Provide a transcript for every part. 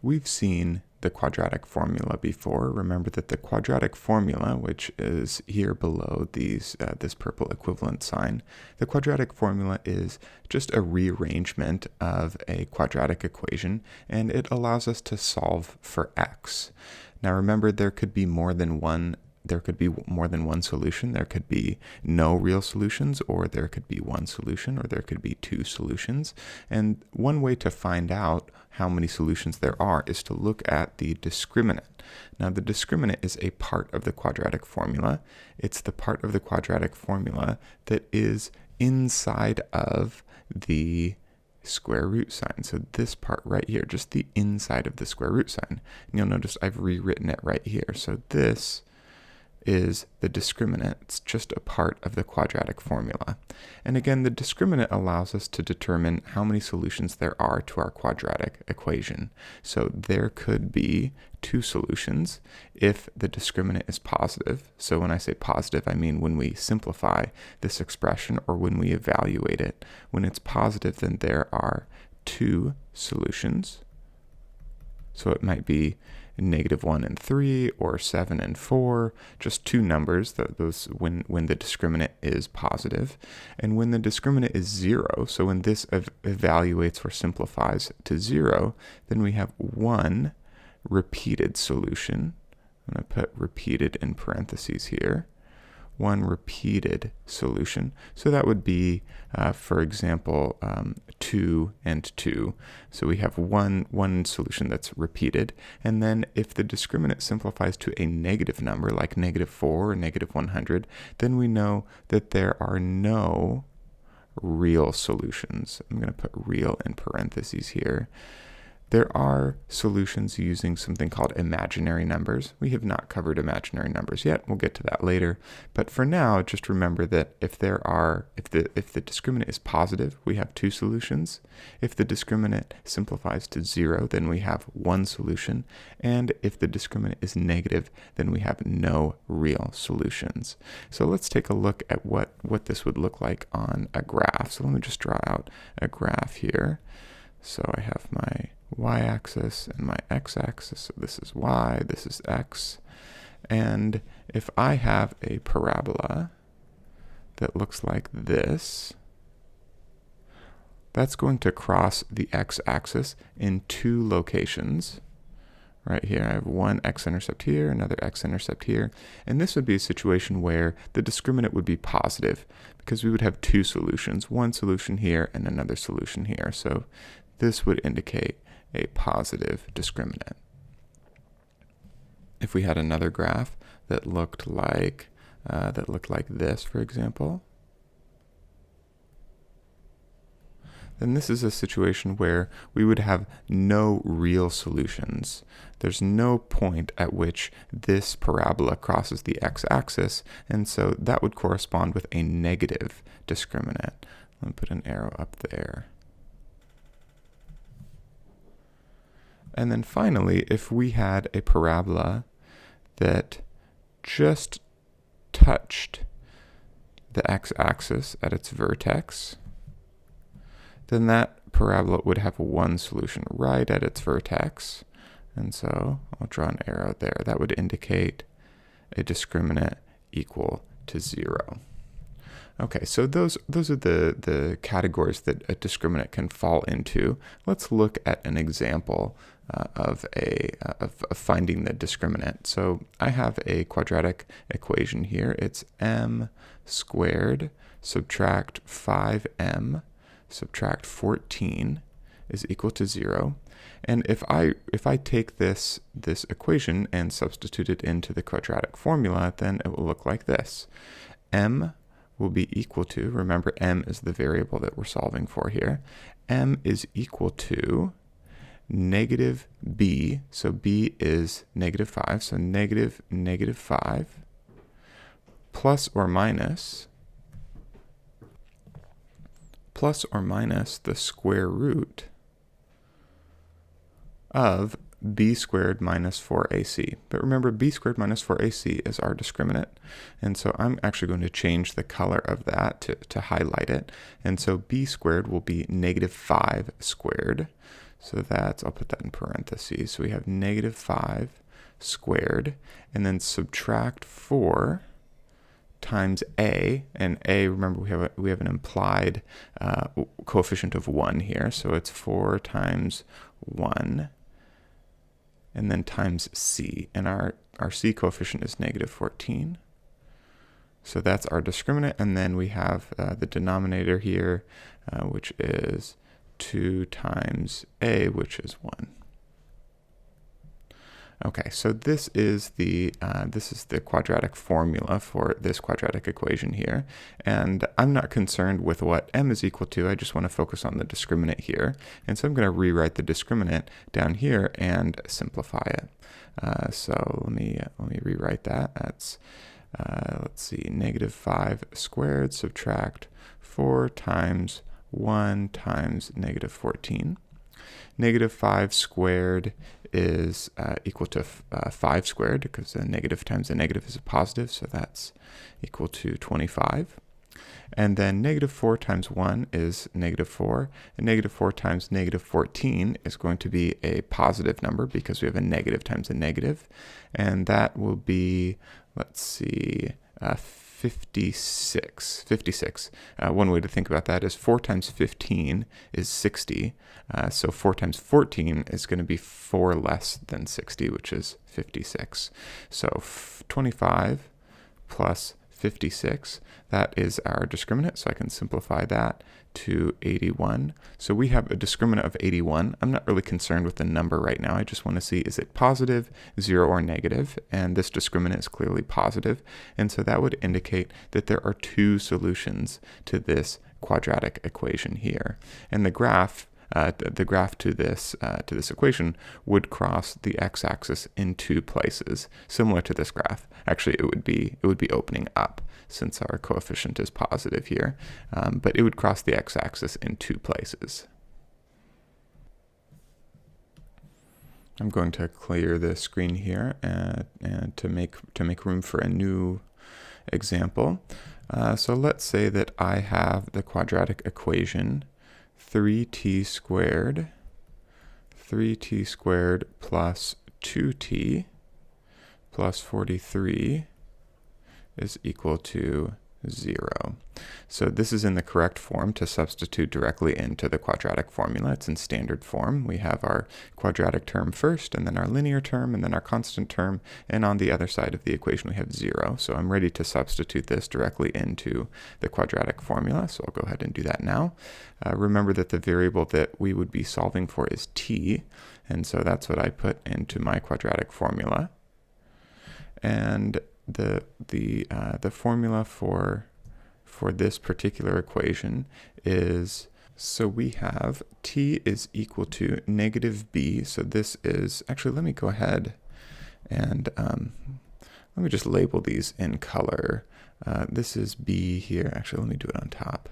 We've seen the quadratic formula before. Remember that the quadratic formula, which is here below this purple equivalent sign, the quadratic formula is just a rearrangement of a quadratic equation, and it allows us to solve for x. Now remember, there could be more than one solution. There could be no real solutions, or there could be one solution, or there could be two solutions. And one way to find out how many solutions there are is to look at the discriminant. Now, the discriminant is a part of the quadratic formula. It's the part of the quadratic formula that is inside of the square root sign. So this part right here, just the inside of the square root sign. And you'll notice I've rewritten it right here. So this is the discriminant. It's just a part of the quadratic formula. And again, the discriminant allows us to determine how many solutions there are to our quadratic equation. So there could be two solutions if the discriminant is positive. So when I say positive, I mean when we simplify this expression or when we evaluate it. When it's positive, then there are two solutions. So it might be -1 and 3 or 7 and 4, just two numbers, those when the discriminant is positive. And when the discriminant is 0, so when this evaluates or simplifies to 0, then we have one repeated solution. I'm going to put repeated in parentheses here. One repeated solution. So that would be, for example, 2 and 2. So we have one solution that's repeated. And then if the discriminant simplifies to a negative number, like -4 or -100, then we know that there are no real solutions. I'm going to put real in parentheses here. There are solutions using something called imaginary numbers. We have not covered imaginary numbers yet. We'll get to that later. But for now, just remember that if the discriminant is positive, we have two solutions. If the discriminant simplifies to 0, then we have one solution. And if the discriminant is negative, then we have no real solutions. So let's take a look at what this would look like on a graph. So let me just draw out a graph here. So I have my y-axis and my x-axis. So this is y, this is x. And if I have a parabola that looks like this, that's going to cross the x-axis in two locations. Right here, I have one x-intercept here, another x-intercept here. And this would be a situation where the discriminant would be positive because we would have two solutions, one solution here and another solution here. So this would indicate a positive discriminant. If we had another graph that looked like this, for example, then this is a situation where we would have no real solutions. There's no point at which this parabola crosses the x-axis, and so that would correspond with a negative discriminant. Let me put an arrow up there. And then finally, if we had a parabola that just touched the x-axis at its vertex, then that parabola would have one solution right at its vertex. And so I'll draw an arrow there. That would indicate a discriminant equal to 0. Okay, so those are the categories that a discriminant can fall into. Let's look at an example of finding the discriminant. So I have a quadratic equation here. It's m squared subtract 5m subtract 14 is equal to 0. And if I take this equation and substitute it into the quadratic formula, then it will look like this. M will be equal to, remember m is the variable that we're solving for here, m is equal to negative b, so b is -5, so -5 plus or minus the square root of b squared minus 4ac. But remember, b squared minus 4ac is our discriminant. And so I'm actually going to change the color of that to highlight it. And so b squared will be -5 squared. So that's, I'll put that in parentheses. So we have negative 5 squared, and then subtract 4 times a, and a, remember we have an implied coefficient of 1 here, so it's 4 times 1, and then times c, and our c coefficient is negative 14. So that's our discriminant, and then we have the denominator here, which is 2 times a, which is 1. Okay, so this is the quadratic formula for this quadratic equation here, and I'm not concerned with what m is equal to. I just want to focus on the discriminant here, and so I'm going to rewrite the discriminant down here and simplify it. So let me rewrite that. That's let's see, negative 5 squared subtract 4 times 1 times negative 14. Negative 5 squared is equal to 5 squared, because a negative times a negative is a positive, so that's equal to 25. And then negative 4 times 1 is negative 4, and negative 4 times negative 14 is going to be a positive number because we have a negative times a negative, and that will be, let's see, 56. One way to think about that is 4 times 15 is 60. So 4 times 14 is going to be 4 less than 60, which is 56. So 25 plus 56, that is our discriminant, so I can simplify that to 81. So we have a discriminant of 81. I'm not really concerned with the number right now. I just want to see, is it positive, 0, or negative? And this discriminant is clearly positive, and so that would indicate that there are 2 solutions to this quadratic equation here. And the graph to this equation would cross the x-axis in 2 places, similar to this graph. Actually, it would be opening up since our coefficient is positive here, but it would cross the x-axis in 2 places. I'm going to clear the screen here and to make room for a new example. So let's say that I have the quadratic equation 3t squared plus 2t plus 43 is equal to 0. So this is in the correct form to substitute directly into the quadratic formula. It's in standard form. We have our quadratic term first, and then our linear term, and then our constant term, and on the other side of the equation we have 0. So I'm ready to substitute this directly into the quadratic formula, so I'll go ahead and do that now. Remember that the variable that we would be solving for is t, and so that's what I put into my quadratic formula. And the formula for this particular equation is, so we have t is equal to negative b. So this is, actually let me go ahead and let me just label these in color. This is b here. Actually, let me do it on top.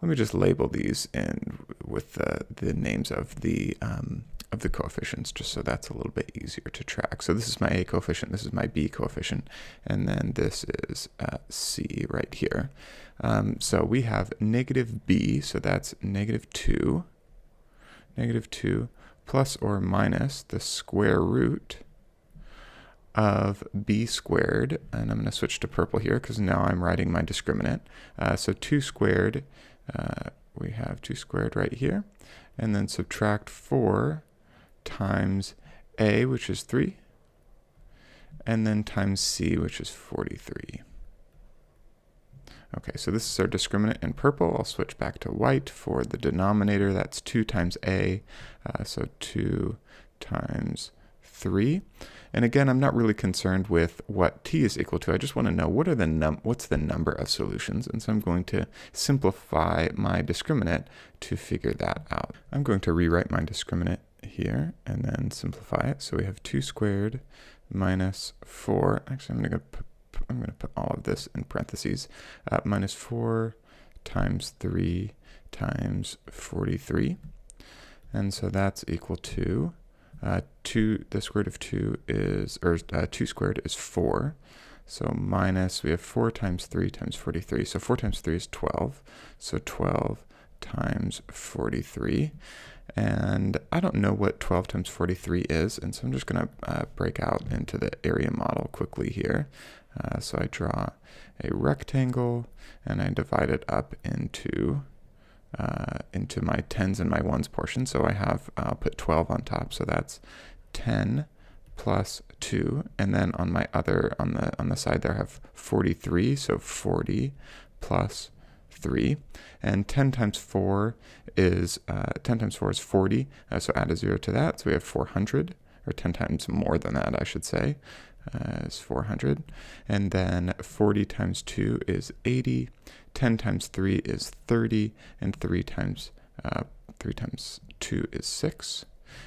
Let me just label these in with the names of the coefficients, just so that's a little bit easier to track. So this is my a coefficient, this is my b coefficient, and then this is c right here. So we have negative b, so that's negative 2 plus or minus the square root of b squared, and I'm going to switch to purple here because now I'm writing my discriminant. So 2 squared, we have 2 squared right here, and then subtract 4 times a, which is 3, and then times c, which is 43. Okay, so this is our discriminant in purple. I'll switch back to white for the denominator. That's 2 times a, so 2 times 3. And again, I'm not really concerned with what t is equal to. I just want to know what's the number of solutions. And so I'm going to simplify my discriminant to figure that out. I'm going to rewrite my discriminant here and then simplify it. So we have 2 squared minus 4. Actually, I'm going to put all of this in parentheses. Minus 4 times 3 times 43. And so that's equal to 2, the square root of 2 is, or 2 squared is 4. So minus, we have 4 times 3 times 43. So 4 times 3 is 12. So 12 times 43. And I don't know what 12 times 43 is, and so I'm just going to break out into the area model quickly here. So I draw a rectangle, and I divide it up into my tens and my ones portion. So I'll put 12 on top, so that's 10 plus 2, and then on my other, on the side there I have 43, so 40 plus 3, and 10 times 4 is 40, so add a 0 to that, so we have 400, or 10 times more than that, I should say, is 400, and then 40 times 2 is 80, 10 times 3 is 30, and 3 times 2 is 6.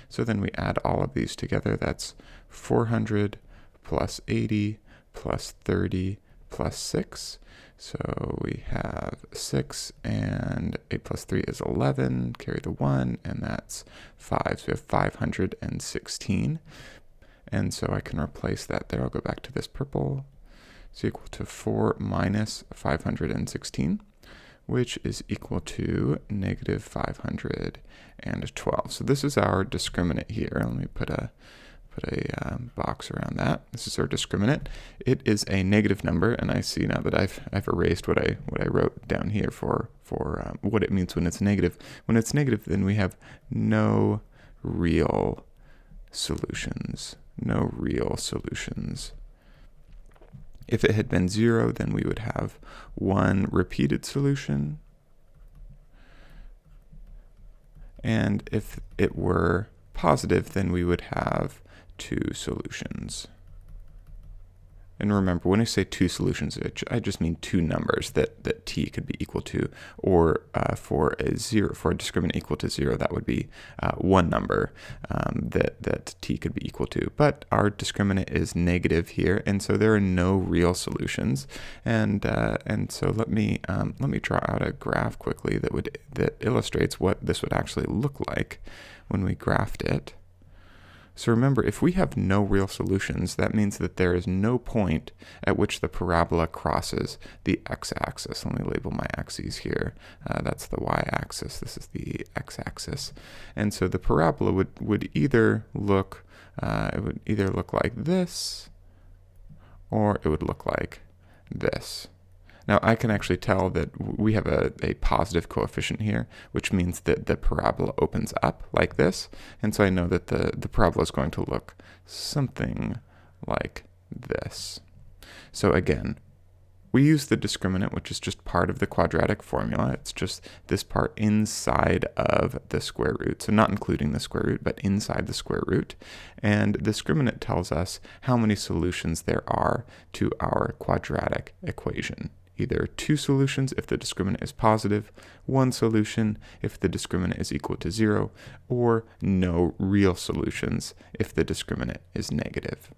So then we add all of these together. That's 400 plus 80 plus 30 plus 6. So we have 6, and 8 plus 3 is 11, carry the 1, and that's 5. So we have 516. And so I can replace that there. I'll go back to this purple. It's equal to 4 minus 516, which is equal to negative 512. So this is our discriminant here. Let me put a box around that. This is our discriminant. It is a negative number, and I see now that I've erased what I wrote down here for what it means when it's negative. When it's negative, then we have no real solutions. No real solutions. If it had been 0, then we would have one repeated solution. And if it were positive, then we would have 2 solutions. And remember, when I say 2 solutions, I just mean 2 numbers that t could be equal to, or for a discriminant equal to 0, that would be 1 number that t could be equal to. But our discriminant is negative here, and so there are no real solutions. And so let me draw out a graph quickly that illustrates what this would actually look like when we graphed it. So remember, if we have no real solutions, that means that there is no point at which the parabola crosses the x-axis. Let me label my axes here. That's the y-axis. This is the x-axis. And so the parabola would either look like this, or it would look like this. Now I can actually tell that we have a positive coefficient here, which means that the parabola opens up like this, and so I know that the parabola is going to look something like this. So again, we use the discriminant, which is just part of the quadratic formula. It's just this part inside of the square root, so not including the square root, but inside the square root. And the discriminant tells us how many solutions there are to our quadratic equation. Either 2 solutions if the discriminant is positive, 1 solution if the discriminant is equal to 0, or no real solutions if the discriminant is negative.